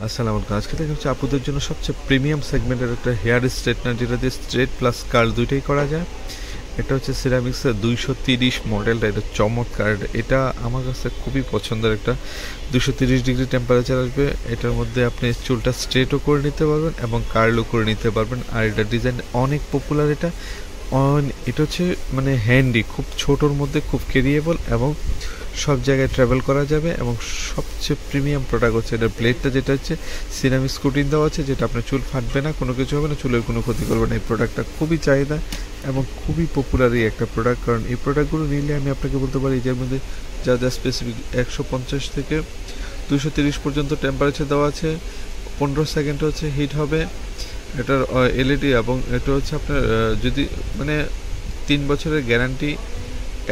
আসসালামু আলাইকুম। আজকে দেখা হচ্ছে আপুদের জন্য সবচেয়ে প্রিমিয়াম সেগমেন্টের একটা হেয়ার স্ট্রেটনার, যেটা দিয়ে স্ট্রেট প্লাস কার্ল দুইটাই করা যায়। এটা হচ্ছে সিরামিক্সের 230 মডেলটা। এটা চমৎকার, এটা আমার কাছে খুবই পছন্দের একটা। 230 ডিগ্রি টেম্পারেচার আসবে, এটার মধ্যে আপনি চুলটা স্ট্রেটও করে নিতে পারবেন এবং কার্লও করে নিতে পারবেন। আর এটা ডিজাইন অনেক পপুলার। এটা হচ্ছে মানে হ্যান্ডি, খুব ছোটোর মধ্যে খুব ক্যারিয়েবল এবং সব জায়গায় ট্রাভেল করা যাবে। এবং সবচেয়ে প্রিমিয়াম প্রোডাক্ট হচ্ছে এটার ব্লেডটা, যেটা হচ্ছে সিরামিক্স কোটিং দেওয়া আছে, যেটা আপনার চুল ফাটবে না, কোনো কিছু হবে না, চুলের কোনো ক্ষতি করবে না। এই প্রোডাক্টটা খুবই চাহিদা এবং খুবই পপুলারই একটা প্রোডাক্ট। কারণ এই প্রোডাক্টগুলো নিলে আমি আপনাকে বলতে পারি যে এর মধ্যে যা যা স্পেসিফিক 150 থেকে 230 পর্যন্ত টেম্পারেচার দেওয়া আছে, 15 সেকেন্ড হচ্ছে হিট হবে এটার এলইডি। এবং এটা হচ্ছে আপনার যদি মানে 3 বছরের গ্যারান্টি,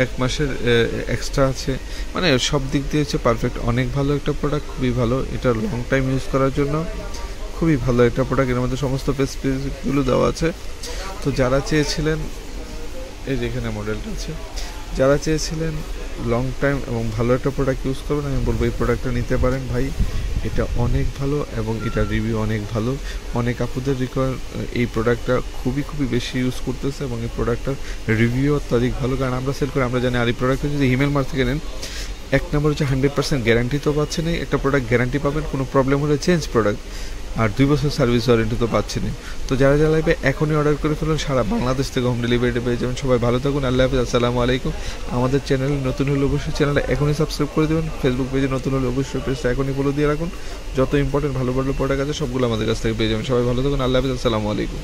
1 মাসের এক্সট্রা আছে, মানে সব দিক দিয়ে হচ্ছে পারফেক্ট। অনেক ভালো একটা প্রোডাক্ট, খুবই ভালো। এটা লং টাইম ইউজ করার জন্য খুবই ভালো একটা প্রোডাক্ট। এর মধ্যে সমস্ত ফেসিলিটিগুলো দেওয়া আছে। তো যারা চেয়েছিলেন, এই যে এখানে মডেলটা আছে, যারা চেয়েছিলেন লং টাইম এবং ভালো একটা প্রোডাক্ট ইউজ করবেন, আমি বলবো এই প্রোডাক্টটা নিতে পারেন ভাই। এটা অনেক ভালো এবং এটার রিভিউ অনেক ভালো। অনেক আপুদের এই প্রোডাক্টটা খুবই খুবই বেশি ইউজ করতেছে এবং এই প্রোডাক্টটার রিভিউ অত্যাধিক ভালো। কারণ আমরা সেল করি, আমরা জানি। আর এই প্রোডাক্টটা যদি হিমেল মার্ক থেকে নেন, 1 নম্বর হচ্ছে 100% গ্যারান্টি তো পাচ্ছেন। একটা প্রোডাক্ট গ্যারান্টি পাবেন, কোনো প্রবলেম হলে চেঞ্জ প্রোডাক্ট। আর 2 বছর সার্ভিস ওয়ারেন্টি তো পাচ্ছেন। তো যারা যারা লাগবে এখনই অর্ডার করে ফেলুন, সারা বাংলাদেশ থেকে হোম ডেলিভারি পেয়ে যাবেন। সবাই ভালো থাকুন, আল্লাহ হাফিজ, আসসালামু আলাইকুম। আমাদের চ্যানেলে নতুন হলে অবশ্যই চ্যানেলটা এখনই সাবস্ক্রাইব করে দেবেন। ফেসবুক পেজে নতুন হলে অবশ্যই পেজটা এখনই ফলো দিয়ে রাখুন। যত ইম্পর্টেন্ট ভালো ভালো প্রোডাক্ট আছে সবগুলো আমাদের কাছ থেকে পেয়ে যাবেন। সবাই ভালো থাকুন, আল্লাহ হাফিজ, আসসালামু আলাইকুম।